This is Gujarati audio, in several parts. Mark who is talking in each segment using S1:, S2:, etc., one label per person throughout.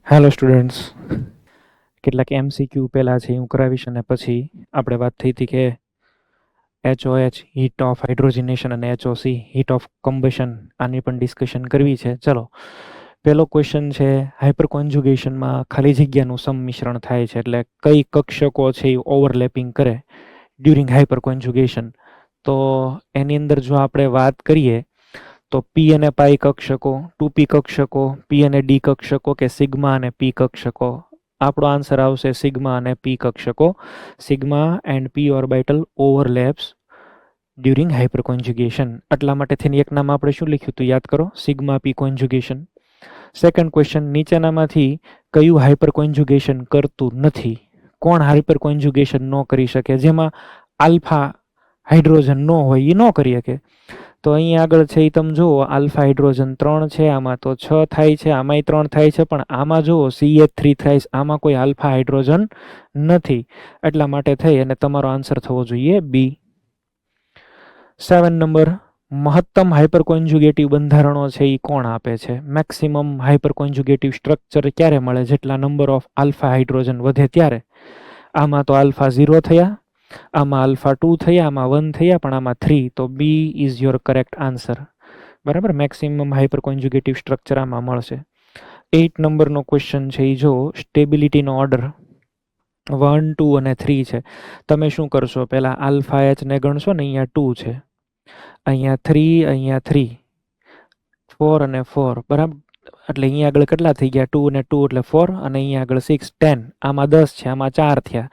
S1: હેલો સ્ટુડન્ટ્સ, કેટલાક MCQ પહેલાં છે હું કરાવીશ અને પછી આપણે વાત થઈ હતી કે HOH હીટ ઓફ હાઇડ્રોજનેશન અને HOC હીટ ઓફ કમ્બશન આની પણ ડિસ્કશન કરવી છે. ચલો, પહેલો ક્વેશ્ચન છે હાઇપર કોન્જ્યુગેશનમાં ખાલી જગ્યાનું સંમિશ્રણ થાય છે, એટલે કઈ કક્ષકો છે એ ઓવરલેપિંગ કરે ડ્યુરિંગ હાઇપર કોન્જ્યુગેશન. તો એની અંદર જો આપણે વાત કરીએ તો P અને પાઈ કક્ષકો, 2P કક્ષકો, P અને D કક્ષકો કે સિગ્મા અને P કક્ષકો. આપણો આન્સર આવશે સિગ્મા અને P કક્ષકો. Sigma and P orbital overlaps during hyperconjugation. એટલા માટે થઈને એક નામ આપણે શું લખ્યું હતું યાદ કરો, sigma P conjugation. Second question, નીચેનામાંથી કયું હાઇપર કોન્જ્યુગેશન કરતું નથી? કોણ હાઇપર કોન્જ્યુગેશન ન કરી શકે? જેમાં આલ્ફા હાઇડ્રોજન ન હોય એ ન કરી શકે. તો અહીંયા આગળ છે એ તમે જુઓ, આલ્ફા હાઇડ્રોજન 3 છે, આમાં તો 6 થાય છે, આમાંય 3 થાય છે, પણ આમાં જુઓ CH3 થાય છે, આમાં કોઈ આલ્ફા હાઇડ્રોજન નથી. એટલા માટે થઈ અને તમારો આન્સર થવો જોઈએ B. 7 નંબર, મહત્તમ હાઇપર કોન્જ્યુગેટિવ બંધારણો છે એ કોણ આપે છે? મેક્સિમમ હાઇપર કોન્જ્યુગેટિવ સ્ટ્રક્ચર ક્યારે મળે? જેટલા નંબર ઓફ આલ્ફા હાઇડ્રોજન વધે ત્યારે. આમાં તો આલ્ફા 0 થયા, આમાં આલ્ફા 2 થયા, આમાં 1 થયા, પણ આમાં 3. તો B is your correct answer. બરાબર, મેક્સિમમ હાઇપર કોન્જ્યુગેટિવ સ્ટ્રક્ચર આમાં મળશે. 8 નંબરનો ક્વેશ્ચન છે એ જો સ્ટેબિલિટીનો ઓર્ડર 1, 2 અને 3 છે. તમે શું કરશો? પહેલાં આલ્ફા H ને ગણશો ને, અહીંયા 2 છે, અહીંયા 3, અહીંયા 3, 4 અને 4. બરાબર, એટલે અહીંયા આગળ કેટલા થઈ ગયા? 2 અને 2 એટલે 4, અને અહીંયા આગળ 6, 10. આમાં 10 છે, આમાં 4 થયા.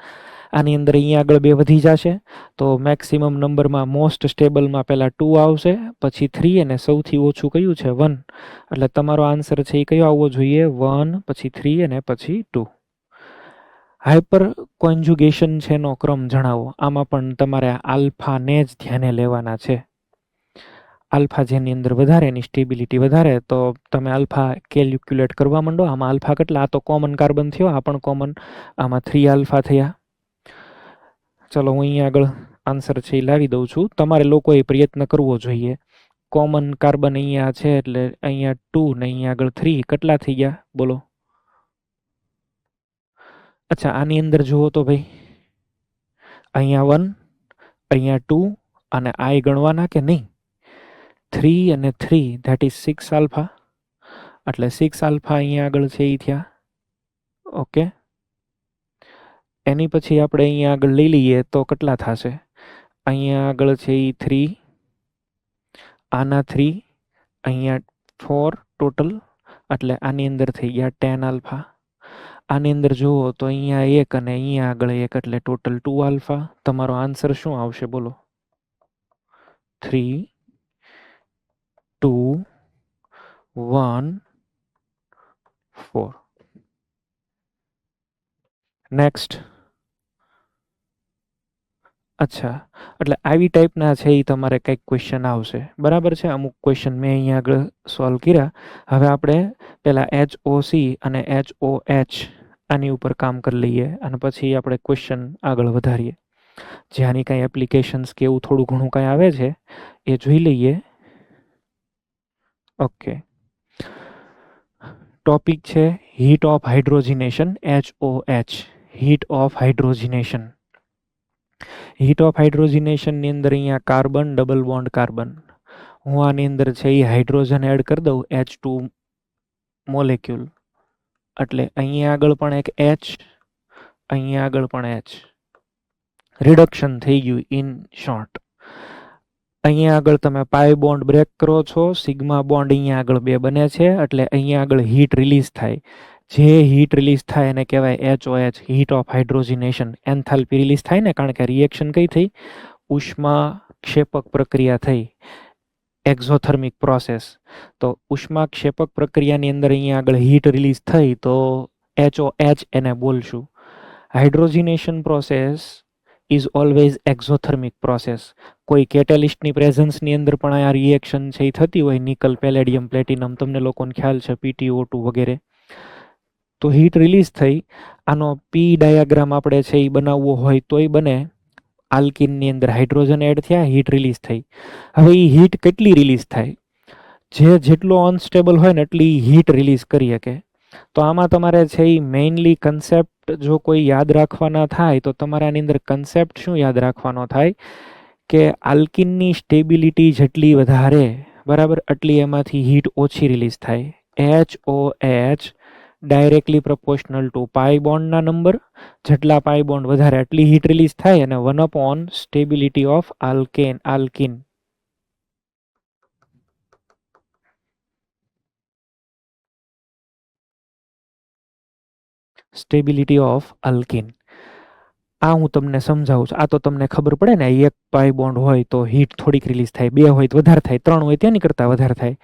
S1: આની અંદર અહીંયા આગળ 2 વધી જશે, તો મેક્સિમમ નંબરમાં મોસ્ટ સ્ટેબલમાં પહેલાં 2 આવશે, પછી 3 અને સૌથી ઓછું કયું છે? 1. એટલે તમારો આન્સર છે એ કયો આવવો જોઈએ? 1, પછી 3 અને પછી 2. હાઇપર કોન્જ્યુગેશન છે એનો ક્રમ જણાવો. આમાં પણ તમારે આલ્ફાને જ ધ્યાને લેવાના છે. આલ્ફા જેની અંદર વધારે, એની સ્ટેબિલિટી વધારે, તો તમે આલ્ફા કેલ્ક્યુલેટ કરવા માંડો. આમાં આલ્ફા કેટલા? આ તો કોમન કાર્બન થયો, આ પણ કોમન, આમાં 3 આલ્ફા થયા. ચલો, હું અહીંયા આગળ આન્સર છે એ લાવી દઉં છું. તમારે લોકોએ પ્રયત્ન કરવો જોઈએ. કોમન કાર્બન અહીંયા છે એટલે અહીંયા 2 ને અહીંયા આગળ 3, કેટલા થઈ ગયા બોલો? અચ્છા, આની અંદર જુઓ તો ભાઈ, અહીંયા 1, અહીંયા 2 અને આ ગણવાના કે નહીં? 3 અને 3 ધેટ ઇઝ 6 આલ્ફા, એટલે 6 આલ્ફા અહીંયા આગળ છે એ થયા. ઓકે, એની પછી આપણે અહીંયા આગળ લઈ લઈએ તો કેટલા થશે? અહીંયા આગળ છે એ 3, આના 3, અહીંયા 4 ટોટલ, એટલે આની અંદર થઈ ગયા 10 આલ્ફા. આની અંદર જુઓ તો અહીંયા 1 અને અહીંયા આગળ 1, એટલે ટોટલ 2 આલ્ફા. તમારો આન્સર શું આવશે બોલો? 3, 2, 1, 4. નેક્સ્ટ. અચ્છા, એટલે આવી ટાઈપના છે એ તમારે કંઈક ક્વેશ્ચન આવશે. બરાબર છે, અમુક ક્વેશ્ચન મેં અહીંયા આગળ સોલ્વ કર્યા. હવે આપણે પહેલાં HOC અને HOH આની ઉપર કામ કરી લઈએ અને પછી આપણે ક્વેશ્ચન આગળ વધારીએ. જે આની કાંઈ એપ્લિકેશન્સ કે એવું થોડું ઘણું કાંઈ આવે છે એ જોઈ લઈએ. ઓકે, ટોપિક છે heat of hydrogenation, HOH, heat of hydrogenation. Heat of હાઇડ્રોજનેશનની અંદર અહીંયા કાર્બન, ડબલ બોન્ડ કાર્બન. હું આની અંદર છે એ હાઇડ્રોજન એડ કરી દઉં, H2 મોલેક્યુલ, એટલે અહીંયા આગળ પણ એક H, અહીંયા આગળ પણ H. રિડક્શન થઈ ગયું ઇન શોર્ટ. અહીંયા આગળ તમે પાઈ બોન્ડ બ્રેક કરો છો, સિગ્મા બોન્ડ અહીંયા આગળ 2 બને છે, એટલે અહીંયા આગળ હીટ રિલીઝ થાય. જે હીટ રિલીઝ થાય એને કહેવાય HOH, heat of hydrogenation. Enthalpy release થાય ને, કારણ કે રિએક્શન કઈ થઈ? ઉષ્મા ક્ષેપક પ્રક્રિયા થઈ, એક્ઝોથર્મિક પ્રોસેસ. તો ઉષ્મા ક્ષેપક પ્રક્રિયાની અંદર અહીંયા આગળ હીટ રિલીઝ થઈ, તો HOH એને બોલશું. Hydrogenation process is always exothermic process. કોઈ કેટેલિસ્ટની પ્રેઝન્સની અંદર પણ આ રિએક્શન છે એ થતી હોય, નિકલ, પેલેડિયમ, પ્લેટિનમ, તમને લોકોને ખ્યાલ છે, PTO2 વગેરે. તો હીટ રિલીઝ થઈ, આનો P ડાયાગ્રામ આપણે છે એ બનાવવો હોય તોય બને. આલ્કિનની અંદર હાઇડ્રોજન એડ થયા, હીટ રિલીઝ થઈ. હવે એ હીટ કેટલી રિલીઝ થાય? જેટલો અનસ્ટેબલ હોય ને એટલી હીટ રિલીઝ કરી શકે. તો આમાં તમારે છે એ મેઇનલી કન્સેપ્ટ જો કોઈ યાદ રાખવાના થાય તો તમારે આની અંદર કન્સેપ્ટ શું યાદ રાખવાનો થાય કે આલ્કિનની સ્ટેબિલિટી જેટલી વધારે, બરાબર, એટલી એમાંથી હીટ ઓછી રિલીઝ થાય. HOH directly proportional to pi બોન્ડના નંબર, જેટલા પાઈ બોન્ડ વધારે એટલી હીટ રિલીઝ થાય, અને 1 stability of alkyne. Stability of alkyne. આ હું તમને સમજાવું છું. આ તો તમને ખબર પડે ને, એક પાઈ બોન્ડ હોય તો હીટ થોડીક રિલીઝ થાય, 2 હોય તો વધારે થાય, 3 હોય તેની કરતાં વધારે થાય.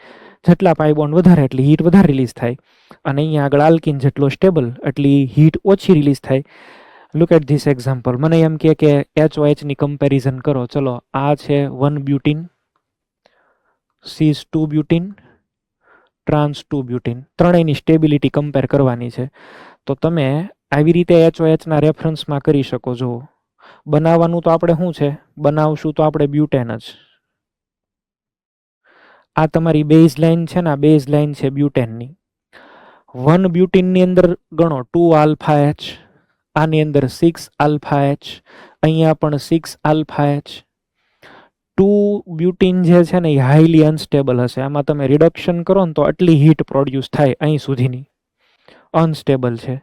S1: જેટલા પાઈ બોન્ડ વધારે એટલી હીટ વધારે રિલીઝ થાય. અને અહીંયા આગળ આલ્કિન જેટલો સ્ટેબલ એટલી હીટ ઓછી રિલીઝ થાય. Look at this example. મને એમ કે HOHની કમ્પેરિઝન કરો. ચલો, આ છે 1 butene, cis 2 butene, trans 2 butene. ત્રણેયની સ્ટેબિલિટી કમ્પેર કરવાની છે. તો તમે આવી રીતે HOHના રેફરન્સમાં કરી શકો છો. બનાવવાનું તો આપણે શું છે, બનાવશું તો આપણે બ્યુટેન જ. આ તમારી બેઝ લાઇન છે ને, આ બેઝ લાઇન છે બ્યુટેનની. 1 બ્યુટીનની અંદર ગણો 2 આલ્ફા H, આની અંદર 6 આલ્ફા H, અહીંયા પણ 6 આલ્ફા H. 2 બ્યુટીન જે છે ને એ હાઈલી અનસ્ટેબલ હશે. આમાં તમે રિડક્શન કરો ને તો આટલી હીટ પ્રોડ્યુસ થાય, અહીં સુધીની અનસ્ટેબલ છે.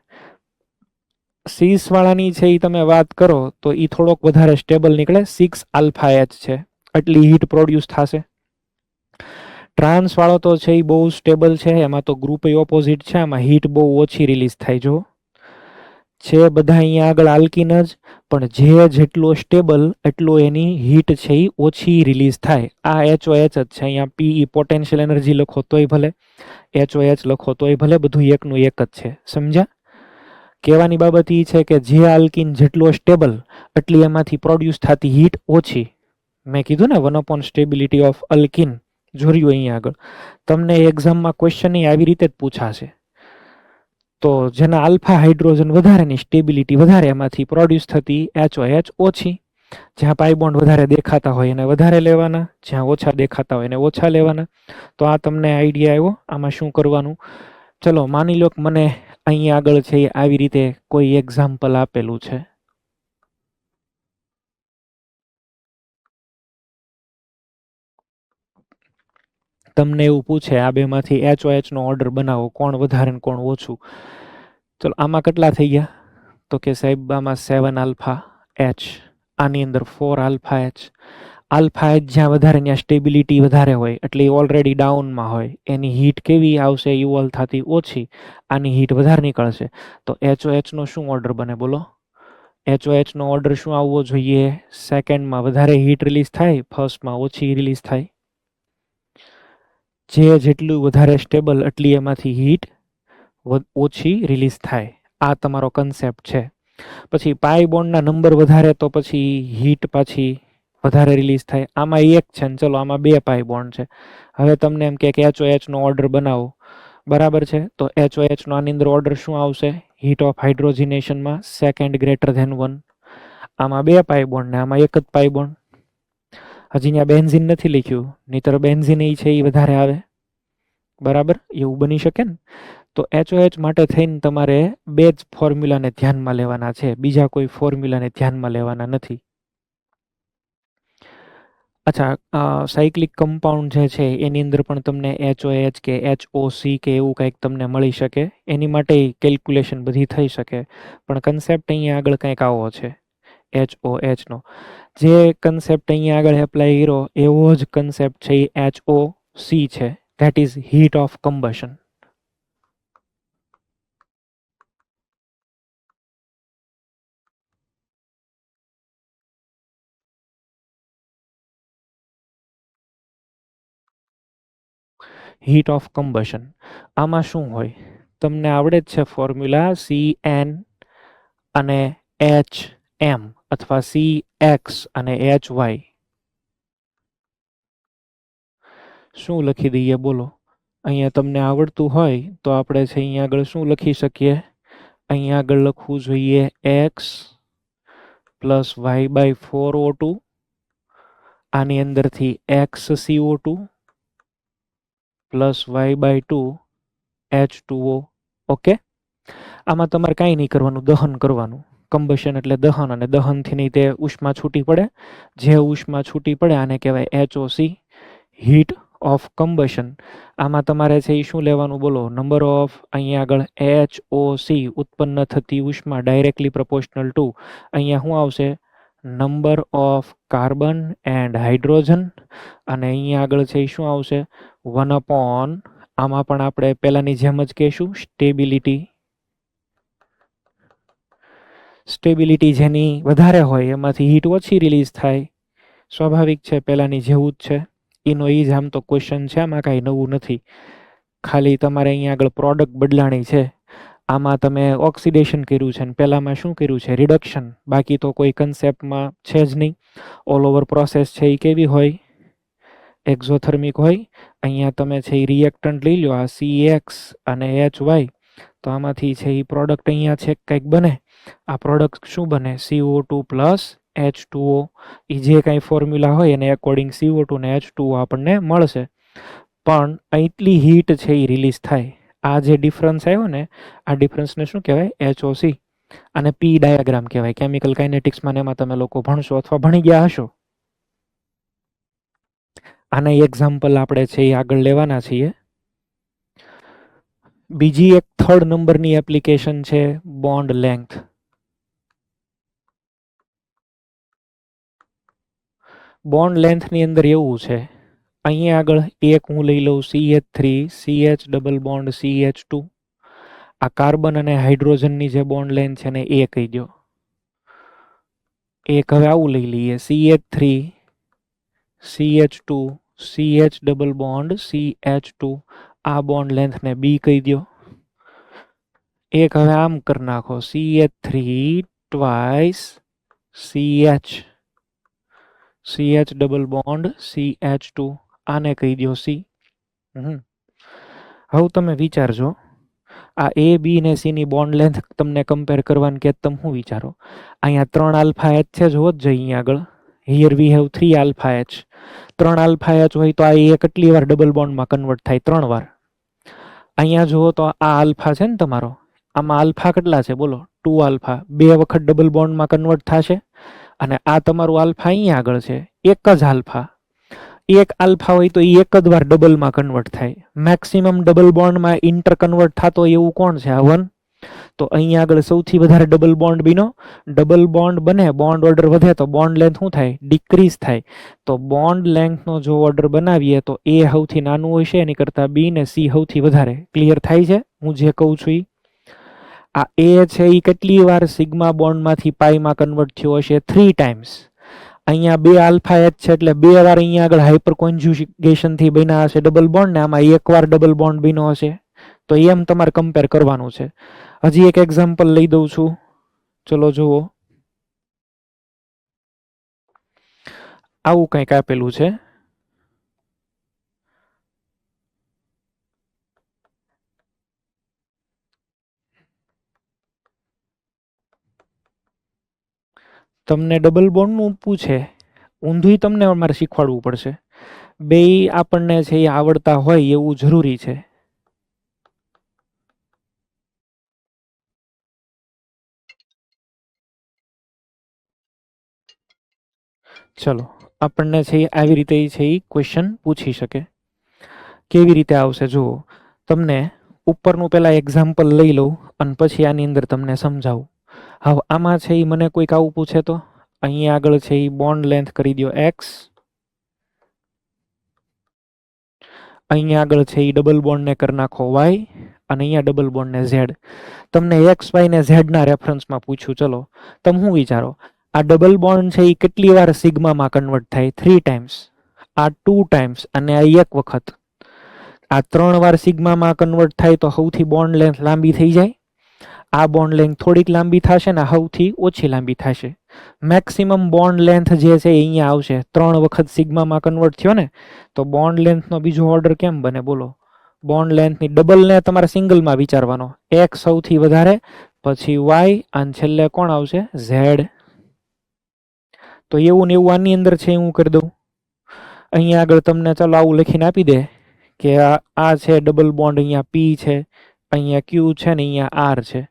S1: 6 વાળાની છે એ તમે વાત કરો તો એ થોડોક વધારે સ્ટેબલ નીકળે, 6 આલ્ફા H છે, આટલી હીટ પ્રોડ્યુસ થશે. ટ્રાન્સ વાળો તો છે એ બહુ સ્ટેબલ છે, એમાં તો ગ્રુપ ઓપોઝિટ છે, આમાં હીટ બહુ ઓછી રિલીઝ થાય. જો છે બધા અહીંયા આગળ આલ્કિન જ, પણ જે જેટલો સ્ટેબલ એટલો એની હીટ છે એ ઓછી રિલીઝ થાય. આ HOH જ છે. અહીંયા PE પોટેન્શિયલ એનર્જી લખો તોય ભલે, HOH લખો તોય ભલે, બધું એકનું એક જ છે. સમજ્યા? કહેવાની બાબત એ છે કે જે આલ્કિન જેટલો સ્ટેબલ એટલી એમાંથી પ્રોડ્યુસ થતી હીટ ઓછી. મેં કીધું ને 1 સ્ટેબિલિટી ઓફ આલ્કિન. જોર્યું અહીંયા આગળ. તમને એક્ઝામમાં ક્વેશ્ચન આવી રીતે જ પૂછાશે. તો જેના આલ્ફા હાઇડ્રોજન વધારેની સ્ટેબિલિટી વધારે, એમાંથી પ્રોડ્યુસ થતી HOH ઓછી. જ્યાં પાઈ બોન્ડ વધારે દેખાતા હોય એને વધારે લેવાના, જ્યાં ઓછા દેખાતા હોય એને ઓછા લેવાના. તો આ તમને આઈડિયા આવ્યો આમાં શું કરવાનું. ચલો, માની લો કે મને અહીંયા આગળ છે આવી રીતે કોઈ એક્ઝામ્પલ આપેલું છે. તમને એવું પૂછે આ બેમાંથી HOHનો ઓર્ડર બનાવો, કોણ વધારે ને કોણ ઓછું. ચલો, આમાં કેટલા થઈ ગયા? તો કે સાહેબ આમાં 7 આલ્ફા H, આની અંદર 4 આલ્ફા H. આલ્ફા H જ્યાં વધારે ત્યાં સ્ટેબિલિટી વધારે હોય, એટલે ઓલરેડી ડાઉનમાં હોય, એની હીટ કેવી આવશે, ઇવોલ્વ થતી ઓછી, આની હીટ વધારે નીકળશે. તો HOHનો શું ઓર્ડર બને બોલો? HOHનો ઓર્ડર શું આવવો જોઈએ? સેકન્ડમાં વધારે હીટ રિલીઝ થાય, ફર્સ્ટમાં ઓછી રિલીઝ થાય. જે જેટલું વધારે સ્ટેબલ એટલી એમાંથી હીટ ઓછી રિલીઝ થાય. આ તમારો કન્સેપ્ટ છે. પછી પાઈ બોન્ડના નંબર વધારે તો પછી હીટ પાછી વધારે રિલીઝ થાય. આમાં એક છે ને, ચલો આમાં 2 પાઈ બોન્ડ છે. હવે તમને એમ કે HOHનો ઓર્ડર બનાવો, બરાબર છે. તો HOHનો આની અંદર ઓર્ડર શું આવશે? હીટ ઓફ હાઇડ્રોજિનેશનમાં સેકન્ડ ગ્રેટર ધેન 1. આમાં 2 પાઈ બોન્ડ ને આમાં એક જ પાઈ બોન્ડ. હજી ત્યાં બેન્ઝીન નથી લખ્યું, નહીતર બેન્ઝીન એ છે એ વધારે આવે, બરાબર, એવું બની શકે ને. તો HOH માટે થઈને તમારે 2 જ ફોર્મ્યુલાને ધ્યાનમાં લેવાના છે, બીજા કોઈ ફોર્મ્યુલાને ધ્યાનમાં લેવાના નથી. અચ્છા, સાયક્લિક કમ્પાઉન્ડ જે છે એની અંદર પણ તમને HOH કે HOC કે એવું કંઈક તમને મળી શકે. એની માટે કેલ્ક્યુલેશન બધી થઈ શકે, પણ કન્સેપ્ટ અહીંયા આગળ કંઈક આવો છે HOHનો. જે કન્સેપ્ટ અહીંયા આગળ એપ્લાય કર્યો એવો જ કન્સેપ્ટ છે એ HOC છે, that is heat of combustion. Heat of combustion. આમાં શું હોય તમને આવડે જ છે ફોર્મ્યુલા, CN અને HM અથવા CX અને HY. શું લખી દઈએ બોલો? અહીંયા તમને આવડતું હોય તો આપણે છે અહીંયા આગળ શું લખી શકીએ? અહીંયા આગળ લખવું જોઈએ x પ્લસ y/4O2, આની અંદરથી XCO2 plus y/2 H2O. Okay, આમાં તમારે કાંઈ નહીં કરવાનું, દહન કરવાનું. કમ્બશન એટલે દહન, અને દહનથી નહીં તે ઉષ્મા છૂટી પડે. જે ઉષ્મા છૂટી પડે આને કહેવાય HOC, હીટ ઓફ કમ્બશન. આમાં તમારે છે એ શું લેવાનું બોલો? નંબર ઓફ અહીંયા આગળ HOC ઉત્પન્ન થતી ઉષ્મા ડાયરેક્ટલી પ્રપોર્શનલ ટુ અહીંયા શું આવશે? Number of carbon and hydrogen. અને અહીંયા આગળ છે એ શું આવશે? 1/, આમાં પણ આપણે પહેલાની જેમ જ કહેશું સ્ટેબિલિટી. સ્ટેબિલિટી જેની વધારે હોય એમાંથી હીટ ઓછી રિલીઝ થાય, સ્વાભાવિક છે, પહેલાંની જેવું જ છે. એનો એ જ આમ તો ક્વેશ્ચન છે, આમાં કાંઈ નવું નથી. ખાલી તમારે અહીંયા આગળ પ્રોડક્ટ બદલાણી છે. આમાં તમે ઓક્સિડેશન કર્યું છે ને પહેલાંમાં શું કર્યું છે? રિડક્શન. બાકી તો કોઈ કન્સેપ્ટમાં છે જ નહીં. ઓલ ઓવર પ્રોસેસ છે એ કેવી હોય? એક્ઝોથર્મિક હોય. અહીંયા તમે છે એ રિએક્ટન્ટ લઈ લો, આ CX અને HY, તો આમાંથી છે એ પ્રોડક્ટ અહીંયા છે કંઈક બને. આ પ્રોડક્ટ શું બને? CO2 plus H2O. એ જે કાંઈ ફોર્મ્યુલા હોય એને એકોર્ડિંગ CO2 ને H2O આપણને મળશે. પણ એટલી હીટ છે એ રિલીઝ થાય. આ જે ડિફરન્સ આવ્યો ને, આ ડિફરન્સને શું કહેવાય? HOC. અને P ડાયાગ્રામ કહેવાય. કેમિકલ કાઇનેટિક્સમાં એમાં તમે લોકો ભણશો અથવા ભણી ગયા હશો. આના એક્ઝામ્પલ આપણે છે એ આગળ લેવાના છીએ. બીજી એક 3rd નંબરની એપ્લિકેશન છે બોન્ડ લેન્થ. બોન્ડ લેન્થની અંદર એવું છે, અહીંયા આગળ એક હું લઈ લઉં CH3 CH double bond CH2. આ કાર્બન અને હાઇડ્રોજનની જે બોન્ડ લેન્થ છે ને એ કહી દો. એક હવે આવું લઈ લઈએ CH3 CH2 CH double bond CH2. આ બોન્ડ લેન્થને B કહી દો. એક હવે આમ કરી નાખો CH3 twice CH double bond CH2. આને કહી દો C. હવે તમે વિચારજો, આ A, B ને C ની બોન્ડ લેન્થ તમને કમ્પેર કરવાની કે તમે શું વિચારો? અહીંયા 3 આલ્ફા H છે, જોવો જ જોઈએ અહીંયા આગળ. Here we have 3 alpha H. 3 alpha H હોય તો આ એ કેટલી વાર ડબલ બોન્ડમાં કન્વર્ટ થાય? 3 વાર. અહીંયા જુઓ તો આ આલ્ફા છે ને તમારો, આમાં આલ્ફા કેટલા છે બોલો? 2 આલ્ફા. 2 વખત ડબલ બોન્ડમાં કન્વર્ટ થશે. અને આ તમારું આલ્ફા અહીંયા આગળ છે, એક જ આલ્ફા. એક આલ્ફા હોય તો એ એક જ વાર ડબલમાં કન્વર્ટ થાય. મેક્સિમમ ડબલ બોન્ડમાં ઇન્ટર કન્વર્ટ થતો એવું કોણ છે? આ 1. તો અહીંયા આગળ સૌથી વધારે ડબલ બોન્ડ બીનો. ડબલ બોન્ડ બને, બોન્ડ ઓર્ડર વધે તો બોન્ડ લેન્થ શું થાય? ડિક્રીઝ થાય. તો બોન્ડ લેન્થનો જો ઓર્ડર બનાવીએ તો A સૌથી નાનું હોય છે, એની કરતાં B ને C સૌથી વધારે. ક્લિયર થાય છે હું જે કહું છું એ? આ A છે એ કેટલી વાર સિગ્મા બોન્ડમાંથી પાઈમાં કન્વર્ટ થયો હશે? 3 ટાઈમ્સ. અહીંયા 2 આલ્ફા H છે એટલે 2 વાર અહીંયા આગળ હાઇપર કોન્જ્યુગેશનથી બન્યા હશે ડબલ બોન્ડ, ને આમાં 1 વાર ડબલ બોન્ડ બન્યો હશે. તો એમ તમારે કમ્પેર કરવાનું છે. હજી એક એક્ઝામ્પલ લઈ દઉં છું, ચલો જુઓ. આવું કંઈક આપેલું છે. તમને ડબલ બોન્ડનું પૂછે, ઊંધું તમને અમારે શીખવાડવું પડશે. બેય આપણને છે એ આવડતા હોય એવું જરૂરી છે. ચલો, આપણને છે આવી રીતે છે એ ક્વેશ્ચન પૂછી શકે. કેવી રીતે આવશે જુઓ. તમને ઉપરનું પહેલાં એક્ઝામ્પલ લઈ લઉં અને પછી આની અંદર તમને સમજાવું. હવે આમાં છે એ મને કોઈક આવું પૂછે તો અહીંયા આગળ છે એ બોન્ડ લેન્થ કરી દો X. અહીંયા આગળ છે એ ડબલ બોન્ડને કરી નાખો Y, અને અહીંયા ડબલ બોન્ડને Z. તમને X, Y ને Z ના રેફરન્સમાં પૂછ્યું. ચલો તમે શું વિચારો? આ ડબલ બોન્ડ છે એ કેટલી વાર સિગ્મામાં કન્વર્ટ થાય? 3 ટાઈમ્સ. આ 2 ટાઈમ્સ અને આ 1 વખત. આ 3 વાર સિગ્મામાં કન્વર્ટ થાય તો સૌથી બોન્ડ લેન્થ લાંબી થઈ જાય. આ બોન્ડ લેન્થ થોડીક લાંબી થશે ને સૌથી ઓછી લાંબી થશે. મેક્સિમમ બોન્ડ લેન્થ જે છે અહીંયા આવશે. 3 વખત સિગ્મામાં કન્વર્ટ થયો ને, તો બોન્ડ લેન્થનો બીજો ઓર્ડર કેમ બને બોલો? બોન્ડ લેન્થની ડબલને તમારે સિંગલમાં વિચારવાનો. X સૌથી વધારે, પછી Y, અને છેલ્લે કોણ આવશે? Z. તો એવું ને એવું આની અંદર છે હું કરી દઉં. અહીંયા આગળ તમને ચાલો આવું લખીને આપી દે કે આ છે ડબલ બોન્ડ, અહીંયા P છે, અહીંયા ક્યુ છે ને અહીંયા આર છે.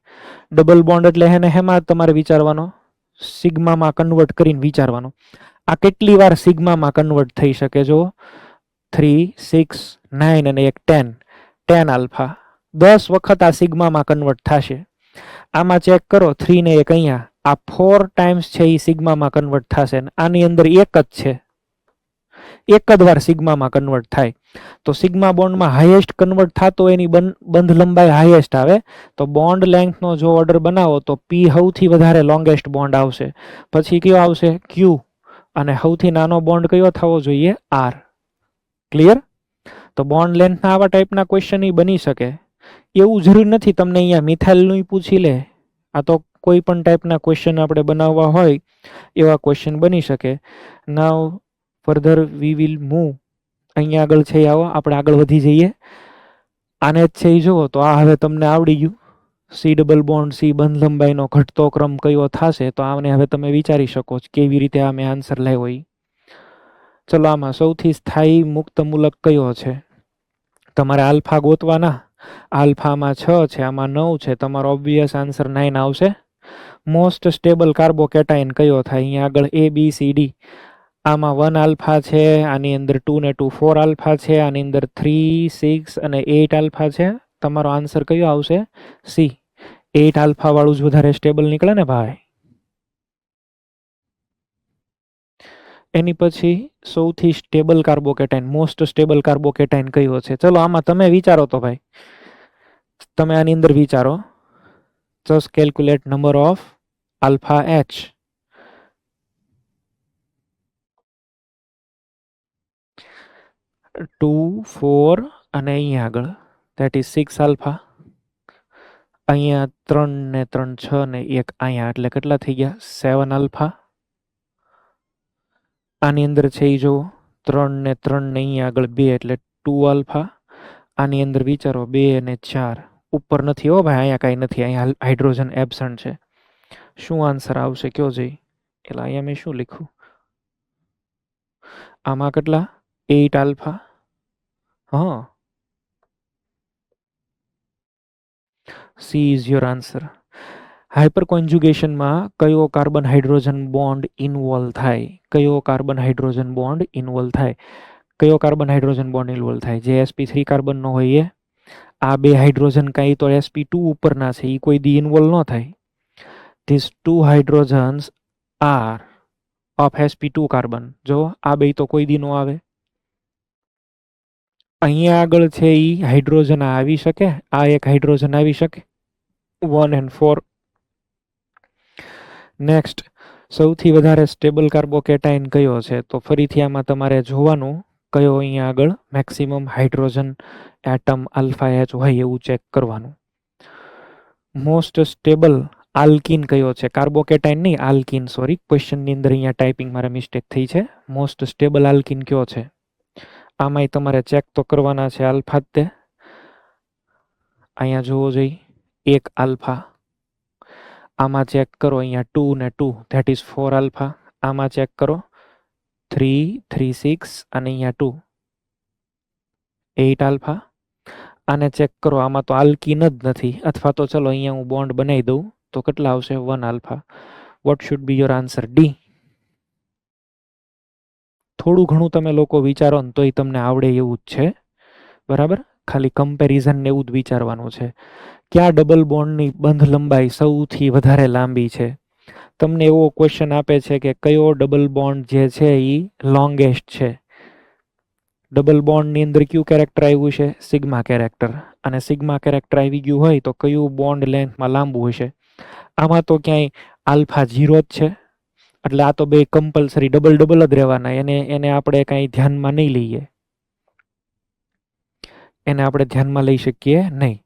S1: ડબલ બોન્ડ એટલે હેમાં તમારે વિચારવાનો, સિગ્મામાં કન્વર્ટ કરીને વિચારવાનો. આ કેટલી વાર સિગ્મામાં કન્વર્ટ થઈ શકે? જો 3, 6, 9 અને એક 10, 10 આલ્ફા 10 વખત આ સિગ્મામાં કન્વર્ટ થશે. આમાં ચેક કરો 3 ને એક અહીંયા, આ 4 ટાઈમ્સ છે એ સિગ્મામાં કન્વર્ટ થશે. આની અંદર એક જ છે, એક જ વાર સિગ્મામાં કન્વર્ટ થાય. તો સિગ્મા બોન્ડમાં હાઈએસ્ટ કન્વર્ટ થતો એની બંધ લંબાઈ હાઈએસ્ટ આવે. તો બોન્ડ લેન્થનો જો ઓર્ડર બનાવો તો પી સૌથી વધારે લોંગેસ્ટ બોન્ડ આવશે, પછી કયો આવશે? ક્યુ, અને સૌથી નાનો બોન્ડ કયો થવો જોઈએ? આર. ક્લિયર? તો બોન્ડ લેન્થના આવા ટાઈપના ક્વેશ્ચન બની શકે. એવું જરૂર નથી તમને અહીંયા મિથાઇલનું પૂછી લે. આ તો કોઈ પણ ટાઈપના ક્વેશ્ચન આપણે બનાવવા હોય એવા ક્વેશ્ચન બની શકે. નાવ ફર્ધર વી વિલ મૂવ. અહીંયા આગળ છે આવો, આપણે આગળ વધી જઈએ. આને જ છે એ જુઓ તો આ હવે તમને આવડી ગયું. સી ડબલ બોન્ડ સી બંધ લંબાઈનો ઘટતો ક્રમ કયો થશે, તો આને હવે તમે વિચારી શકો છો કેવી રીતે આ મેં આન્સર લાવ્યો એ. ચલો, આમાં સૌથી સ્થાયી મુક્ત મૂલક કયો છે? તમારે આલ્ફા ગોતવાના. આલ્ફામાં 6 છે, આમાં 9 છે. તમારો ઓબ્વિયસ આન્સર 9 આવશે. મોસ્ટ સ્ટેબલ કાર્બોકેટાઇન કયો થાય? અહીંયા આગળ A B C D. આમાં 1 આલ્ફા છે, આની અંદર 2 ને 2 4 આલ્ફા છે, આની અંદર 3, 6 અને 8 આલ્ફા છે. તમારો આન્સર કયો આવશે? સી. 8 આલ્ફા વાળું જ વધારે સ્ટેબલ નીકળે ને ભાઈ. એની પછી સૌથી સ્ટેબલ કાર્બોકેટાઇન, મોસ્ટ સ્ટેબલ કાર્બોકેટાઇન કયો છે? ચલો આમાં તમે વિચારો તો ભાઈ, તમે આની અંદર વિચારો. Just calculate number of alpha H. 2, 4 અને અહીંયા આગળ ધેટ ઇઝ 6 આલ્ફા. અહીંયા 3 ને 3 6 ને 1 અહીંયા, એટલે કેટલા થઈ ગયા? 7 આલ્ફા. આની અંદર છે એ જો 3 ને 3 ને અહીંયા આગળ 2 એટલે 2 આલ્ફા. આની અંદર વિચારો 2 અને 4 ઉપર નથી હો ભાઈ, અહીંયા કાંઈ નથી, અહીંયા હાઇડ્રોજન એબસન્ટ છે. શું આન્સર આવશે કયો જઈ? એટલે અહીંયા મેં શું લખ્યું? આમાં કેટલા? 8 આલ્ફા. હા, સી ઇઝ યોર આન્સર. હાઇપર કોન્જ્યુગેશનમાં કયો કાર્બન હાઇડ્રોજન બોન્ડ ઇન્વોલ્વ થાય? કયો કાર્બન હાઇડ્રોજન બોન્ડ ઇન્વોલ્વ થાય? કયો કાર્બન હાઇડ્રોજન બોન્ડ ઇન્વોલ્વ થાય? જે sp3 કાર્બનનો હોય એ. આ બે હાઇડ્રોજન કાંઈ તો sp2 ઉપરના છે, એ કોઈ દી ઇન્વોલ્વ ન થાય. This 2 hydrogens are of sp2 carbon. જો આ બે તો કોઈ દી નો આવે. અહીંયા આગળ છે એ હાઇડ્રોજન આવી શકે, આ એક હાઇડ્રોજન આવી શકે. 1 and 4. નેક્સ્ટ, સૌથી વધારે સ્ટેબલ કાર્બોકેટાઇન કયો છે? તો ફરીથી આમાં તમારે જોવાનું કયો અહીંયા આગળ maximum hydrogen atom alpha H હોય એવું ચેક કરવાનું. મોસ્ટ સ્ટેબલ આલ્કીન કયો છે? કાર્બોકેટાઇન નહીં, આલ્કીન. સોરી, ક્વેશ્ચનની અંદર અહીંયા ટાઈપિંગ મારે મિસ્ટેક થઈ છે. મોસ્ટ સ્ટેબલ આલ્કીન કયો છે? આમાંય તમારે ચેક તો કરવાના છે આલ્ફા તે. અહીંયા જોવો જોઈએ 1 આલ્ફા. આમાં ચેક કરો અહીંયા 2 ને 2 ધેટ ઇઝ 4 આલ્ફા. આમાં ચેક કરો 3, 3, 6 અને અહીંયા 2, 8 આલ્ફા. આને ચેક કરો, આમાં તો આલ્કીન જ નથી, અથવા તો ચલો અહીંયા હું બોન્ડ બનાવી દઉં તો કેટલા આવશે? 1 alpha. What should be your answer? D. થોડું ઘણું તમે લોકો વિચારો ને તોય તમને આવડે એવું જ છે, બરાબર. ખાલી કમ્પેરિઝન ને એવું જ વિચારવાનું છે. ક્યાં ડબલ બોન્ડની બંધ લંબાઈ સૌથી વધારે લાંબી છે? તમને એવો ક્વેશ્ચન આપે છે કે કયો ડબલ બોન્ડ જે છે એ લોંગેસ્ટ છે. ડબલ બોન્ડની અંદર કયું કેરેક્ટર આવ્યું છે? Sigma character. અને સિગ્મા કેરેક્ટર આવી ગયું હોય તો કયું બોન્ડ લેન્થમાં લાંબુ હશે? આમાં તો ક્યાંય આલ્ફા 0 જ છે, એટલે આ તો બે કમ્પલસરી ડબલ ડબલ જ રહેવાના. એને આપણે કાંઈ ધ્યાનમાં નહીં લઈએ, એને આપણે ધ્યાનમાં લઈ શકીએ નહીં.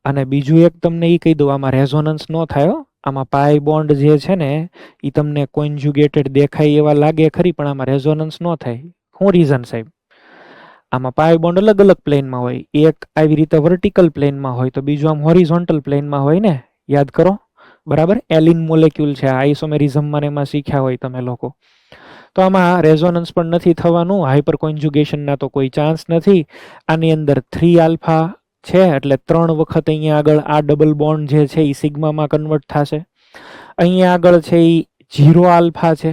S1: અને બીજું એક તમને એ કહી દઉં, આમાં રેઝોનન્સ ન થાય. આમાં પાઈ બોન્ડ જે છે ને એ તમને કોન્જ્યુગેટેડ દેખાય એવા લાગે ખરી, પણ આમાં રેઝોનન્સ ન થાય. શું રીઝન સાહેબ? આમાં પાઈ બોન્ડ અલગ અલગ પ્લેનમાં હોય. એક આવી રીતે વર્ટિકલ પ્લેનમાં હોય તો બીજું આમ હોરિઝોન્ટલ પ્લેનમાં હોય ને. યાદ કરો, બરાબર. એલિન મોલેક્યુલ છે, આઇસોમેરિઝમમાં એમાં શીખ્યા હોય તમે લોકો. તો આમાં રેઝોનન્સ પણ નથી થવાનું, હાઇપર કોન્જ્યુગેશનના તો કોઈ ચાન્સ નથી. આની અંદર 3 આલ્ફા છે એટલે 3 વખત અહીંયા આગળ આ ડબલ બોન્ડ જે છે એ સિગ્મામાં કન્વર્ટ થશે. અહીંયા આગળ છે એ 0 આલ્ફા છે,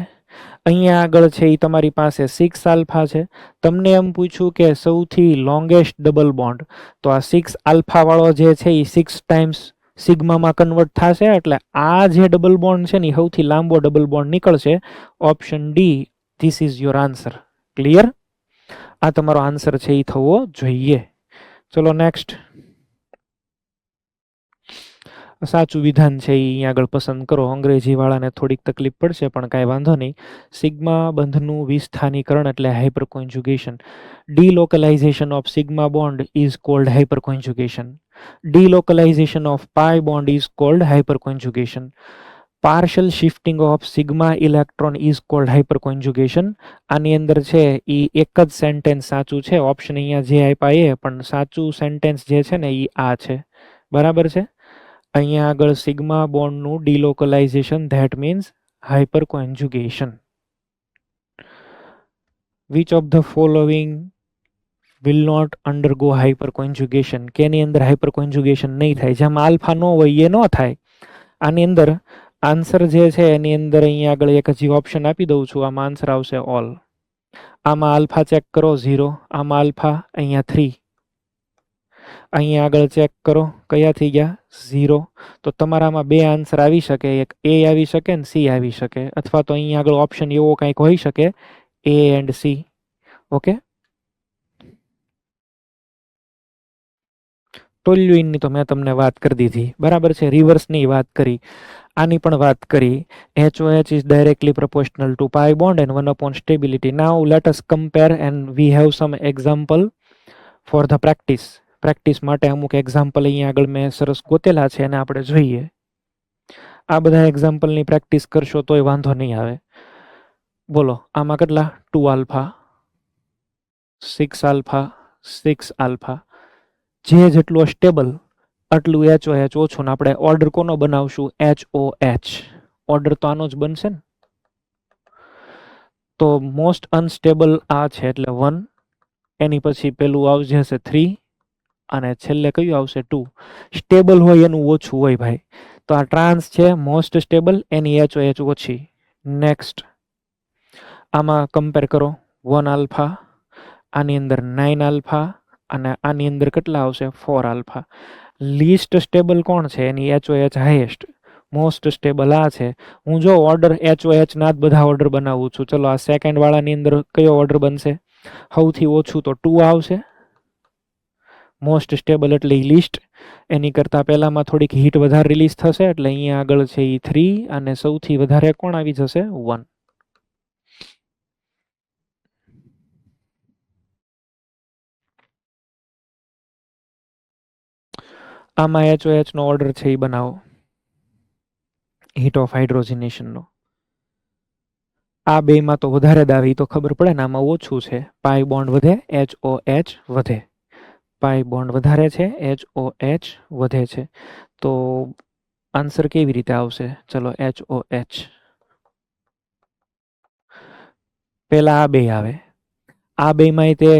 S1: અહીંયા આગળ છે એ તમારી પાસે 6 આલ્ફા છે. તમને એમ પૂછ્યું કે સૌથી લોંગેસ્ટ ડબલ બોન્ડ, તો આ 6 આલ્ફા વાળો જે છે એ 6 ટાઈમ્સ સિગ્મામાં કન્વર્ટ થશે એટલે આ જે ડબલ બોન્ડ છે ને એ સૌથી લાંબો ડબલ બોન્ડ નીકળશે. Option D, this is your answer. Clear? આ તમારો આન્સર છે એ થવો જોઈએ. ચલો નેક્સ્ટ. સાચું વિધાન છે એ અહીંયા આગળ પસંદ કરો. અંગ્રેજી વાળાને થોડીક તકલીફ પડશે પણ કાંઈ વાંધો નહીં. સિગ્મા બંધનું વિસ્થાનીકરણ એટલે hyperconjugation. Delocalization of sigma bond is called hyperconjugation. Delocalization of pi bond is called hyperconjugation. Partial shifting of sigma electron is called hyperconjugation. આની અંદર છે એ એક જ સેન્ટેન્સ સાચું છે. ઓપ્શન અહીંયા જે આપ્યા એ પણ સાચું સેન્ટેન્સ જે છે ને એ આ છે. બરાબર છે? અહીંયા આગળ સિગ્મા બોન્ડનું delocalization that means hyperconjugation. Which of the following will not undergo hyperconjugation? કેની અંદર હાઇપર કોન્જ્યુગેશન નહીં થાય? જેમાં આલ્ફા ન હોય એ ન થાય. આની અંદર આન્સર જે છે એની અંદર અહીંયા આગળ એક હજી ઓપ્શન આપી દઉં છું. આમાં આન્સર આવશે ઓલ. આમાં આલ્ફા ચેક કરો 0, આમાં આલ્ફા અહીંયા 3, અહીંયા આગળ ચેક કરો કયા થઈ ગયા 0. તો તમારામાં બે આન્સર આવી શકે, એક એ આવી શકે ને સી આવી શકે, અથવા તો અહીંયા આગળ ઓપ્શન એવો કંઈક હોઈ શકે એ એન્ડ સી. ઓકે, ટોલ્યુઇનની તો મેં તમને વાત કરી દીધી. બરાબર છે? રિવર્સની વાત કરી, આની પણ વાત કરી. HOH is directly proportional to pi bond and 1 upon stability. Now let us compare and we have some example for the practice. Practice માટે અમુક એક્ઝામ્પલ અહીંયા આગળ મેં સરસ ગોતેલા છે અને આપણે જોઈએ. આ બધા એક્ઝામ્પલની પ્રેક્ટિસ કરશો તોય વાંધો નહીં આવે. બોલો, આમાં કેટલા 2 આલ્ફા, 6 આલ્ફા, 6 આલ્ફા. જે જેટલું સ્ટેબલ આટલું HOH ઓછું. ને આપણે ઓર્ડર કોનો બનાવશું? HOH. ઓર્ડર તો આનો જ બનશે ને. તો મોસ્ટ અનસ્ટેબલ આ છે એટલે 1, એની પછી પેલું આવશે 3 અને છેલ્લે કયું આવશે 2. સ્ટેબલ હોય એનું ઓછું હોય ભાઈ. તો આ ટ્રાન્સ છે મોસ્ટ સ્ટેબલ, એની HOH ઓછી. નેક્સ્ટ, આમાં કમ્પેર કરો 1 આલ્ફા, આની અંદર 9 આલ્ફા અને આની અંદર કેટલા આવશે 4 આલ્ફા. લીસ્ટ સ્ટેબલ કોણ છે? એની HOH હાઈએસ્ટ. મોસ્ટ સ્ટેબલ આ છે. હું જો ઓર્ડર HOH ના જ બધા ઓર્ડર બનાવું છું. ચલો આ સેકન્ડ વાળાની અંદર કયો ઓર્ડર બનશે? સૌથી ઓછું તો 2 આવશે. મોસ્ટ સ્ટેબલ એટલે લીસ્ટ. એની કરતાં પહેલામાં થોડીક હીટ વધારે રિલીઝ થશે એટલે અહીંયા આગળ છે એ 3 અને સૌથી વધારે કોણ આવી જશે 1. આમાં HOH નો ઓર્ડર છે એ બનાવો હીટ ઓફ હાઇડ્રોજનેશનનો. આ બેમાં તો વધારે દાવી તો ખબર પડે ને, આમાં ઓછું છે. પાઈ બોન્ડ વધે, HOH વધે. પાઈ બોન્ડ વધારે છે, HOH વધે છે. તો આન્સર કેવી રીતે આવશે? ચલો HOH. પહેલા આ બે આવે. આ બેમાં તે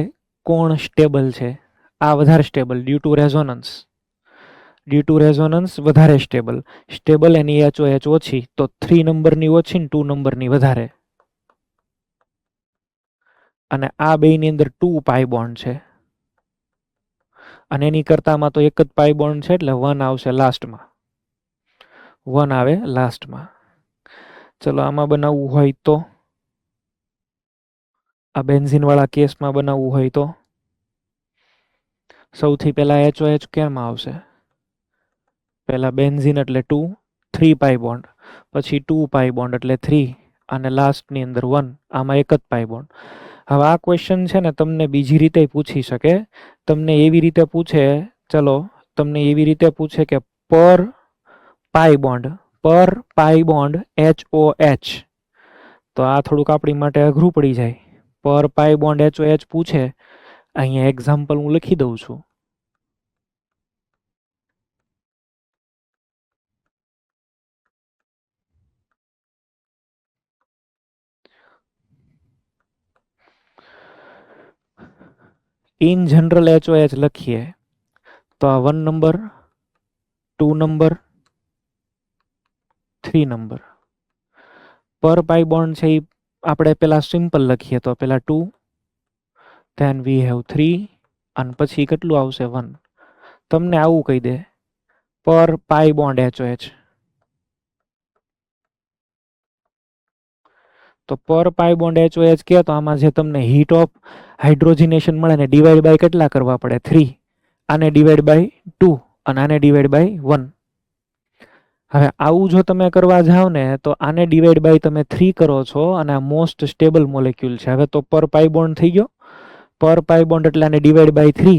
S1: કોણ સ્ટેબલ છે? આ વધારે stable due to resonance. Due to resonance વધારે સ્ટેબલ. સ્ટેબલ એની HOH ઓછી, તો 3 નંબરની ઓછી ને 2 નંબરની વધારે. અને આ બેની અંદર 2 પાઈ બોન્ડ છે અને એની કરતામાં તો એક જ પાઈ બોન્ડ છે એટલે 1 આવશે લાસ્ટમાં. 1 આવે લાસ્ટમાં. ચલો આમાં બનાવવું હોય તો, આ બેન્ઝીન વાળા કેસમાં બનાવવું હોય તો સૌથી પહેલા HOH કેમ આવશે? પહેલા બેન્ઝીન એટલે 2, 3 પાઈ બોન્ડ, પછી 2 પાઈ બોન્ડ એટલે 3 અને લાસ્ટની અંદર 1. આમાં એક જ પાઈ બોન્ડ. હવે આ ક્વેશ્ચન છે ને તમને બીજી રીતે પૂછી શકે. તમને એવી રીતે પૂછે, ચલો તમને એવી રીતે પૂછે કે પર પાઈ બોન્ડ HOH. તો આ થોડુંક આપણી માટે અઘરું પડી જાય. પર પાઈ બોન્ડ HOH પૂછે. અહીંયા એક્ઝામ્પલ હું લખી દઉં છું. ઇન જનરલ HOH લખીએ તો આ 1 નંબર, 2 નંબર, 3 નંબર. પર પાઈ બોન્ડ છે એ આપણે પેલા સિમ્પલ લખીએ તો પેલા 2, ધેન વી હેવ 3 અને પછી કેટલું આવશે 1. તમને આવું કહી દે પર પાઈ બોન્ડ HOH. તો પર પાઈ બોન્ડ HOH કે તો આમાં જે તમને હીટ ઓફ હાઇડ્રોજનેશન મળે ને ડિવાઈડ બાય કેટલા કરવા પડે 3, આને ડિવાઈડ બાય 2 અને આને ડિવાઈડ બાય 1. હવે આવું જો તમે કરવા જાઓ ને તો આને ડિવાઈડ બાય તમે 3 કરો છો અને આ મોસ્ટ સ્ટેબલ મોલેક્યુલ છે. હવે તો પર પાઈ બોન્ડ થઈ ગયો. પર પાઈ બોન્ડ એટલે આને ડિવાઈડ બાય 3.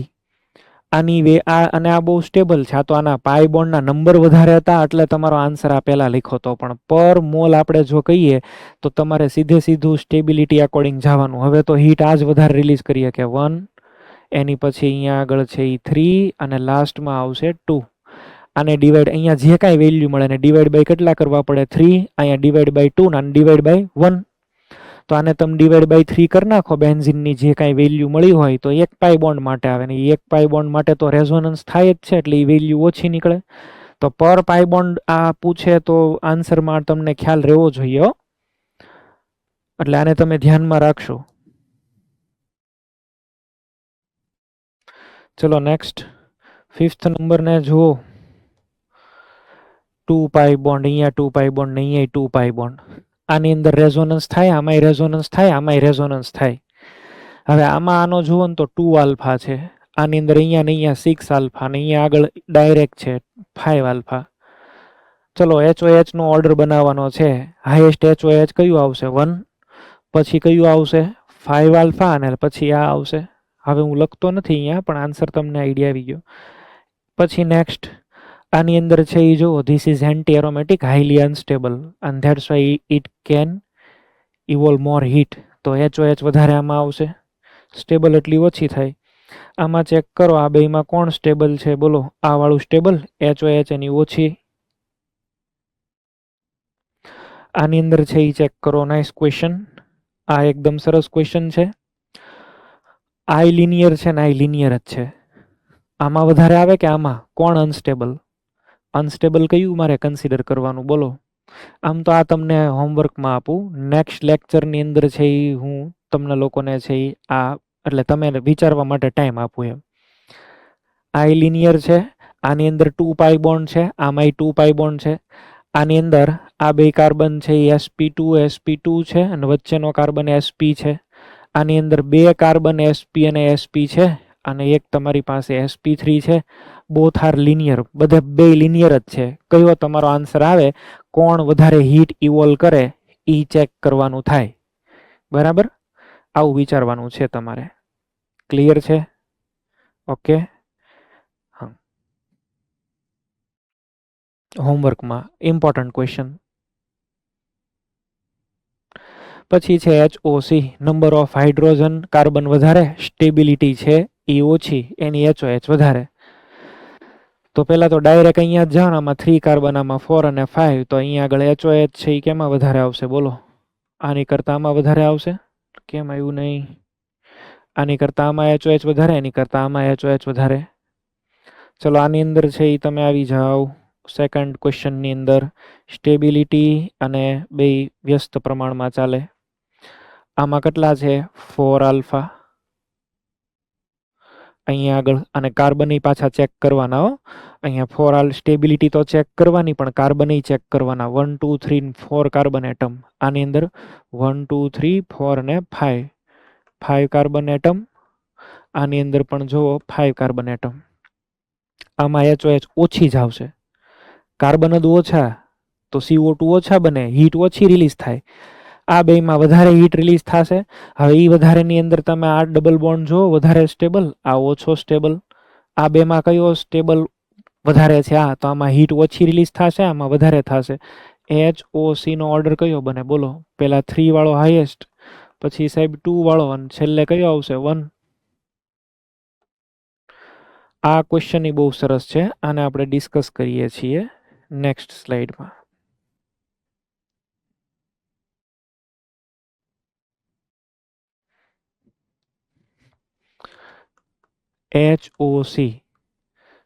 S1: આની વે આ અને આ બહુ સ્ટેબલ છે. આ તો આના પાઈ બોન્ડના નંબર વધારે હતા એટલે તમારો આન્સર આ પહેલા લખો તો, પણ પર મોલ આપણે જો કહીએ તો તમારે સીધું સ્ટેબિલિટી અકોર્ડિંગ જવાનું. હવે તો હીટ આ જ વધારે રિલીઝ કરીએ કે 1, એની પછી અહીંયા આગળ છે એ 3 અને લાસ્ટમાં આવશે 2. આને ડિવાઈડ અહીંયા જે કાંઈ વેલ્યુ મળે ને ડિવાઈડ બાય કેટલા કરવા પડે 3, અહીંયા ડિવાઈડ બાય 2 અને ડિવાઈડ બાય 1. તો આને તમે ડિવાઈડ બાય 3 કરી નાખો બેન્ઝીનની જે કાંઈ વેલ્યુ મળી હોય તો એક પાઈ બોન્ડ માટે આવે ને એક પાઈ બોન્ડ માટે તો રેઝોનન્સ થાય જ છે એટલે એ વેલ્યુ ઓછી નીકળે. તો પર પાઈ બોન્ડ આ પૂછે તો આન્સરમાં તમને ખ્યાલ રહેવો જોઈએ હો. એટલે આને તમે ધ્યાનમાં રાખશો. ચલો નેક્સ્ટ 5th નંબરને જુઓ. 2 પાઈ બોન્ડ, અહીંયા 2 પાઈ બોન્ડ ને અહીંયા 2 પાઈ બોન્ડ. આની અંદર રેઝોનન્સ થાય, આમાંય રેઝોનન્સ થાય, આમાંય રેઝોનન્સ થાય. હવે આમાં આનો જુઓ ને તો 2 આલ્ફા છે. આની અંદર અહીંયા ને અહીંયા 6 આલ્ફા ને અહીંયા આગળ ડાયરેક્ટ છે 5 આલ્ફા. ચલો HOH નો ઓર્ડર બનાવવાનો છે. હાઈએસ્ટ HOH કયું આવશે 1, પછી કયું આવશે 5 આલ્ફા અને પછી આ આવશે. હવે હું લખતો નથી અહીંયા પણ આન્સર તમને આઈડિયા આવી ગયો. પછી નેક્સ્ટ આની અંદર છે એ જુઓ, this is anti aromatic highly unstable and that's why it can evolve more heat. તો HOH વધારે આમાં આવશે, સ્ટેબલ એટલી ઓછી થાય. આમાં ચેક કરો આ બેમાં કોણ સ્ટેબલ છે બોલો. આ વાળું સ્ટેબલ, HOH એની ઓછી. આની અંદર છે એ ચેક કરો. Nice question. આ એકદમ સરસ ક્વેશ્ચન છે. આઈ લિનિયર છે ને આઈ લિનિયર જ છે. આમાં વધારે આવે કે આમાં? કોણ અનસ્ટેબલ? અનસ્ટેબલ કયું મારે કન્સિડર કરવાનું બોલો. આમ તો આ તમને હોમવર્કમાં આપું. નેક્સ્ટ લેક્ચરની અંદર છે એ હું તમને લોકોને છે એ આ એટલે તમે વિચારવા માટે ટાઈમ આપું એમ. આઈ લિનિયર છે. આની અંદર 2 પાઈ બોન્ડ છે, આમાંય 2 પાઈ બોન્ડ છે. આની અંદર આ બે કાર્બન છે એ sp2 છે અને વચ્ચેનો કાર્બન sp છે. આની અંદર બે કાર્બન sp અને sp છે અને એક તમારી પાસે sp3 છે. બોથ આર લિનિયર, બધે બે લિનિયર જ છે. કયો તમારો આન્સર આવે, કોણ વધારે હીટ ઇવોલ્વ કરે ઈ ચેક કરવાનું થાય. બરાબર, આવું વિચારવાનું છે તમારે. ક્લિયર છે? ઓકે. હા, હોમવર્કમાં ઇમ્પોર્ટન્ટ ક્વેશ્ચન. પછી છે HOC, number of hydrogen carbon વધારે, સ્ટેબિલિટી છે એ ઓછી, એની HOH વધારે. તો પહેલા તો ડાયરેક્ટ અહીંયા જ જાઓ, આમાં 3 કાર્બન, આમાં 4 અને 5. તો અહીંયા આગળ HOH છે એ કેમાં વધારે આવશે બોલો? આની કરતાં આમાં વધારે આવશે. કેમ આવ્યું નહીં? આની કરતાં આમાં HOH વધારે, એની કરતાં આમાં HOH વધારે. ચલો આની અંદર છે એ તમે આવી જાઓ સેકન્ડ ક્વેશ્ચનની અંદર. સ્ટેબિલિટી અને બે વ્યસ્ત પ્રમાણમાં ચાલે. આમાં કેટલા છે 4 આલ્ફા. અહીંયા આગળ અને કાર્બન પાછા ચેક કરવાના હો. અહીંયા 4 સ્ટેબિલિટી તો ચેક કરવાની પણ કાર્બન ચેક કરવાના. 1 2 3 4 કાર્બન એટમ. આની અંદર 1 2 3 4 અને 5 કાર્બન એટમ. આની અંદર પણ જુઓ 5 કાર્બન એટમ. આમાં HOH ઓછી જ આવશે. કાર્બન જ ઓછા તો CO2 ઓછા બને, હીટ ઓછી રિલીઝ થાય. આ બેમાં વધારે હીટ રિલીઝ થશે. હવે એ વધારેની અંદર તમે આ ડબલ બોન્ડ જો વધારે સ્ટેબલ, આ ઓછો સ્ટેબલ. આ બેમાં કયો સ્ટેબલ વધારે છે? આ તો આમાં હીટ ઓછી રિલીઝ થશે, આમાં વધારે થશે. HOC નો ઓર્ડર કયો બને બોલો? પહેલા 3 વાળો હાઈએસ્ટ, પછી સાહેબ 2 વાળો અને છેલ્લે કયો આવશે 1. આ ક્વેશ્ચન બહુ સરસ છે, આને આપણે ડિસ્કસ કરીએ છીએ નેક્સ્ટ સ્લાઇડમાં. HOC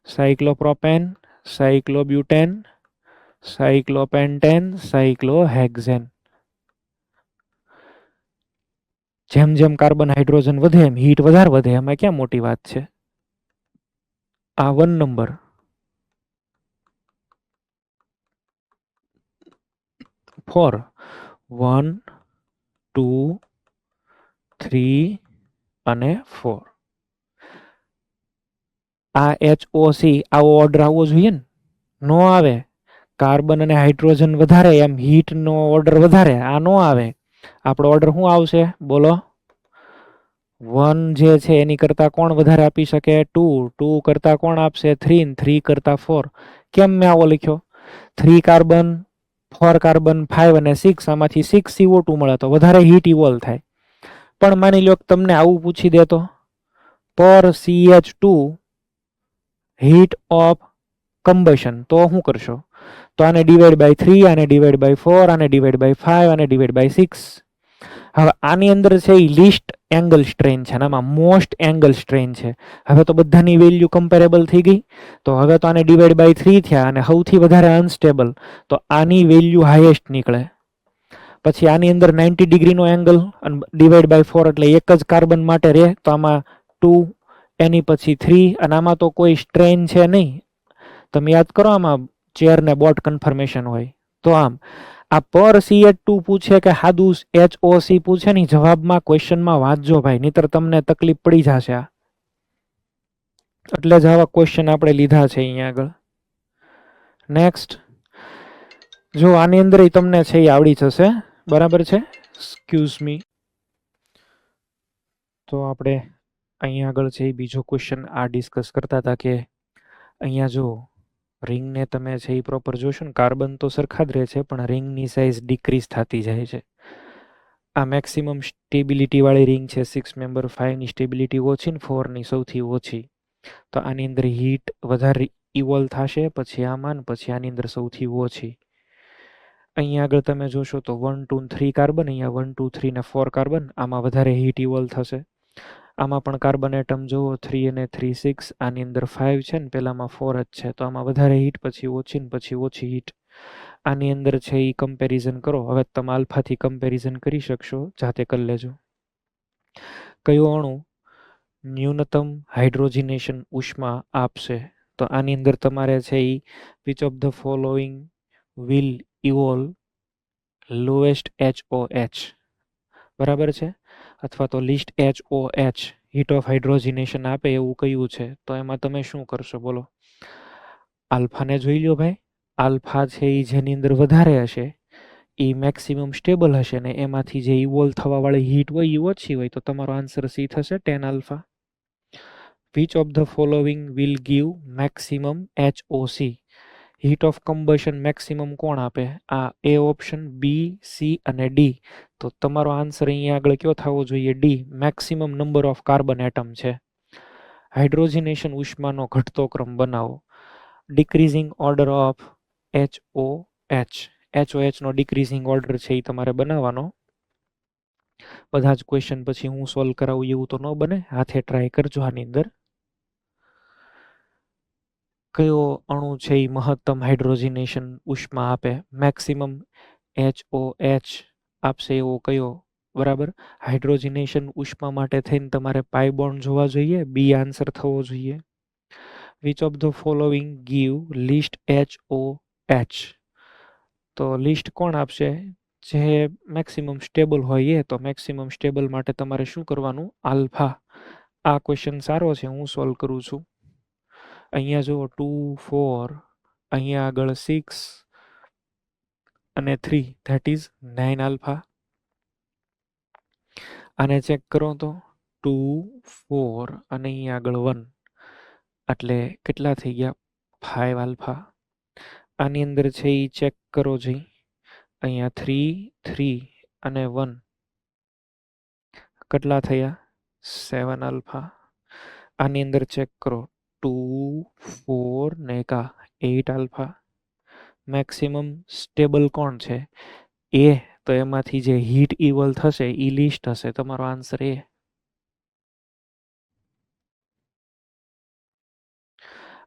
S1: cyclopropane, cyclobutane, cyclopentane, cyclohexane. જેમ જેમ કાર્બન હાઇડ્રોજન વધે એમ હીટ વધારે વધે, એમાં ક્યાં મોટી વાત છે. આ 1 નંબર. 4 1 2 3 અને 4. આ HOC આવો ઓર્ડર આવવો જોઈએ ને, નો આવે. કાર્બન અને હાઇડ્રોજન વધારે એમ હીટનો ઓર્ડર વધારે, આ નો આવે. આપણો ઓર્ડર શું આવશે બોલો? 1 જે છે એની કરતાં કોણ વધારે આપી શકે? 2. 2 કરતાં કોણ આપશે? 3. 3 કરતાં 4. કેમ મેં આવો લખ્યો? 3 કાર્બન, 4 કાર્બન, 5 અને 6, આમાંથી 6 CO2 મળે તો વધારે હીટ ઇવોલ્વ થાય. પણ માની લો કે તમને આવું પૂછી દે તો પર CH2 હીટ ઓફ કમ્બશન, તો શું કરશો? તો આને ડિવાઈડ બાય 3, આને ડિવાઈડ બાય 4, આને ડિવાઈડ બાય 5, આને ડિવાઈડ બાય 6. હવે આની અંદર છે એ લીસ્ટ એંગલ સ્ટ્રેન છે, આમાં મોસ્ટ એંગલ સ્ટ્રેન છે. હવે તો બધાની વેલ્યુ કમ્પેરેબલ થઈ ગઈ, તો હવે તો આને ડિવાઈડ બાય 3 થયા અને સૌથી વધારે અનસ્ટેબલ, તો આની વેલ્યુ હાઈએસ્ટ નીકળે. પછી આની અંદર 90 ડિગ્રીનો એંગલ અને ડિવાઈડ બાય 4 એટલે એક જ કાર્બન માટે રહે, તો આમાં 2, એની પછી 3 અને આમાં તો કોઈ સ્ટ્રેન છે નહીં. તમે યાદ કરો આમાં ચેર ને બોટ કન્ફર્મેશન હોય. તો આમ આ પર CH2 પૂછે કે સાદું HOC પૂછે ને જવાબમાં ક્વેશ્ચનમાં વાંચજો ભાઈ, નહીતર તમને તકલીફ પડી જશે. આ એટલે જ આવા ક્વેશ્ચન આપણે લીધા છે અહીંયા આગળ. નેક્સ્ટ જો આની અંદર તમને છે એ આવડી જશે, બરાબર છે. Excuse me. તો આપણે અહીંયા આગળ છે એ બીજો ક્વેશ્ચન આ ડિસ્કસ કરતા હતા કે અહીંયા જો રિંગને તમે છે એ પ્રોપર જોશો ને, કાર્બન તો સરખા જ રહે છે પણ રિંગની સાઇઝ ડિક્રીઝ થતી જાય છે. આ મેક્સિમમ સ્ટેબિલિટી વાળી રિંગ છે 6 મેમ્બર, 5ની સ્ટેબિલિટી ઓછી ને 4ની સૌથી ઓછી. તો આની અંદર હીટ વધારે ઇવોલ્વ થશે, પછી આમાં ને પછી આની અંદર સૌથી ઓછી. અહીંયા આગળ તમે જોશો તો 1 2 3 કાર્બન, અહીંયા 1 2 3 ને 4 કાર્બન, આમાં વધારે હીટ ઇવોલ્વ થશે. આમાં પણ કાર્બન એટમ જુઓ 3 અને 3 6, આની અંદર 5 છે ને પેલામાં 4 જ છે, તો આમાં વધારે હીટ, પછી ઓછી ને પછી ઓછી હીટ. આની અંદર છે એ કમ્પેરિઝન કરો. હવે તમે આલ્ફાથી કમ્પેરિઝન કરી શકશો, જાતે કરી લેજો. કયો અણુ ન્યૂનતમ હાઇડ્રોજનેશન ઉષ્મા આપશે? તો આની અંદર તમારે છે એ which of the following will evolve lowest HOH, બરાબર છે, અથવા તો least HOH heat of hydrogenation આપે એવું કયું છે? તો એમાં તમે શું કરશો બોલો? આલ્ફાને જોઈ લો ભાઈ. આલ્ફા છે એ જેની અંદર વધારે હશે એ મેક્સિમમ સ્ટેબલ હશે ને એમાંથી જે ઇવોલ્વ થવાવાળી હીટ હોય એ ઓછી હોય, તો તમારો આન્સર સી થશે 10 alpha. Which of the following will give maximum HOC heat of combustion maximum કોણ આપે? આ એ ઓપ્શન, બી, સી અને ડી. તો તમારો આન્સર અહીંયા આગળ કયો થવો જોઈએ? D, maximum number of carbon atom છે. હાઇડ્રોજનેશન ઉષ્માનો ઘટતો ક્રમ બનાવો. ડિક્રીઝિંગ ઓર્ડર ઓફ HOH નો ડિક્રીઝિંગ ઓર્ડર છે એ તમારે બનાવવાનો. બધા જ ક્વેશ્ચન પછી હું સોલ્વ કરાવું એવું તો ન બને, હાથે ટ્રાય કરજો. આની અંદર કયો અણુ છે એ મહત્તમ હાઇડ્રોજનેશન ઉષ્મા આપે? મેક્સિમમ HOH આપશે એવો કયો? બરાબર. હાઇડ્રોજનેશન ઉષ્મા માટે થઈને તમારે પાઈ બોન્ડ જોવા જોઈએ, બી આન્સર થવો જોઈએ. Which of the following give list HOH? તો લિસ્ટ કોણ આપશે? જે મેક્સિમમ સ્ટેબલ હોય એ. તો મેક્સિમમ સ્ટેબલ માટે તમારે શું કરવાનું? આલ્ફા. આ ક્વેશ્ચન સારો છે, હું સોલ્વ કરું છું. અહીંયા જુઓ 2 4, અહીંયા આગળ 6 અને 3, ધેટ ઇઝ 9 આલ્ફા. આને ચેક કરો તો 2 4 અને અહીંયા આગળ 1, એટલે કેટલા થઈ ગયા? 5 આલ્ફા. આની અંદર છે એ ચેક કરો જઈ, અહીંયા 3 3 અને 1 કેટલા થયા? 7 આલ્ફા. આની અંદર ચેક કરો 2 4 ને 8 આલ્ફા. મેક્સિમમ સ્ટેબલ કોણ છે? એ. તો એમાંથી જે હીટ ઇવોલ્વ થશે એ લિસ્ટ હશે. તમારો આન્સર એ.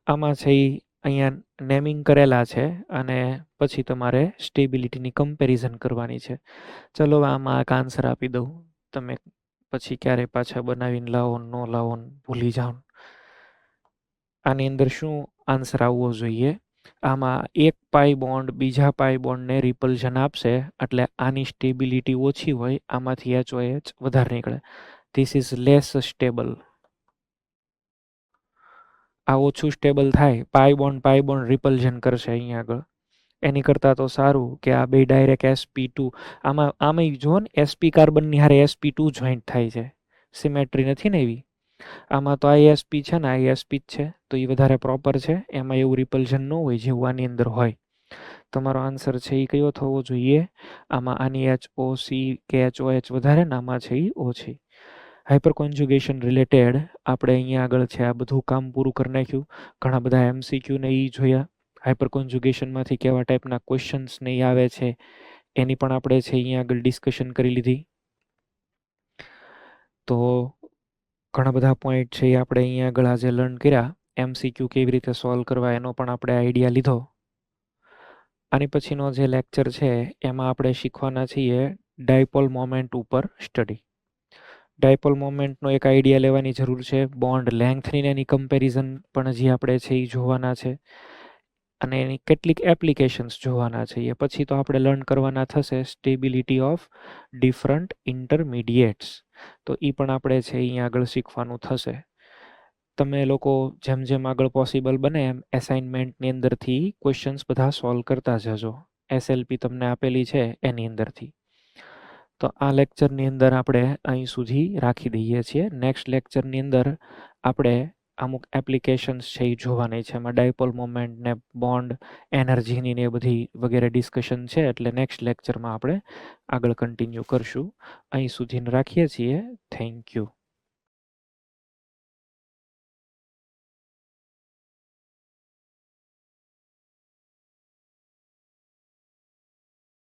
S1: આમાં છે ઈ અહીંયા નેમિંગ કરેલા છે અને પછી તમારે સ્ટેબિલિટીની કમ્પેરિઝન કરવાની છે. ચલો આમાં એક આન્સર આપી દઉં, તમે પછી ક્યારેય પાછા બનાવીને લાવો ન લાવો ને ભૂલી જાઓ. આની અંદર શું આન્સર આવવો જોઈએ? આમાં એક પાઈ બોન્ડ બીજા પાઈ બોન્ડને રિપલ્ઝન આપશે એટલે આની સ્ટેબિલિટી ઓછી હોય, આમાંથી HOH વધારે નીકળે. This is less stable. આ ઓછું સ્ટેબલ થાય, પાઈ બોન્ડ રિપલ્ઝન કરશે અહીંયા આગળ. એની કરતાં તો સારું કે આ બે ડાયરેક્ટ sp2 આમાં જો ને sp કાર્બનની હારે sp2 જોઈન્ટ થાય છે, સિમેટ્રી નથી ને એવી. આમાં તો ISP છે ને ISP જ છે, તો એ વધારે પ્રોપર છે, એમાં એવું રિપલ્ઝન ન હોય જેવું આની અંદર હોય. તમારો આન્સર છે એ કયો થવો જોઈએ? આમાં આની HOC કે HOH વધારે ને આમાં છે એ ઓછી. હાઇપર કોન્જ્યુગેશન રિલેટેડ આપણે અહીંયા આગળ છે આ બધું કામ પૂરું કરી નાખ્યું. ઘણા બધા MCQ ને એ જોયા. હાઇપર કોન્જ્યુગેશનમાંથી કેવા ટાઈપના ક્વેશ્ચન્સ ને એ આવે છે એની પણ આપણે છે અહીંયા આગળ ડિસ્કશન કરી લીધી. તો ઘણા બધા પોઈન્ટ છે એ આપણે અહીંયા આગળ આજે લર્ન કર્યા. MCQ કેવી રીતે સોલ્વ કરવા એનો પણ આપણે આઈડિયા લીધો. આની પછીનો જે લેક્ચર છે એમાં આપણે શીખવાના છીએ ડાયપોલ મોમેન્ટ ઉપર સ્ટડી. ડાયપોલ મોમેન્ટનો એક આઈડિયા લેવાની જરૂર છે. બોન્ડ લેન્થની એની કમ્પેરિઝન પણ હજી આપણે છે એ જોવાના છે અને એની કેટલીક એપ્લિકેશન્સ જોવાના છે. એ પછી તો આપણે લર્ન કરવાના થશે સ્ટેબિલિટી ઓફ ડિફરન્ટ ઇન્ટરમીડિયેટ્સ. તો એ પણ આપણે છે અહીંયા આગળ શીખવાનું થશે. તમે લોકો જેમ જેમ આગળ પોસિબલ બને એમ એસાઇનમેન્ટની અંદરથી ક્વેશ્ચન્સ બધા સોલ્વ કરતા જજો. SLP તમને આપેલી છે એની અંદરથી. તો આ લેક્ચરની અંદર આપણે અહીં સુધી રાખી દઈએ છીએ. નેક્સ્ટ લેક્ચરની અંદર આપણે અમુક એપ્લિકેશન્સ છે એ જોવાની છે. એમાં ડાયપોલ મોમેન્ટ ને બોન્ડ એનર્જીની ને એ બધી વગેરે ડિસ્કશન છે, એટલે નેક્સ્ટ લેક્ચરમાં આપણે આગળ કન્ટિન્યુ કરશું. અહીં સુધી રાખીએ છીએ. Thank you.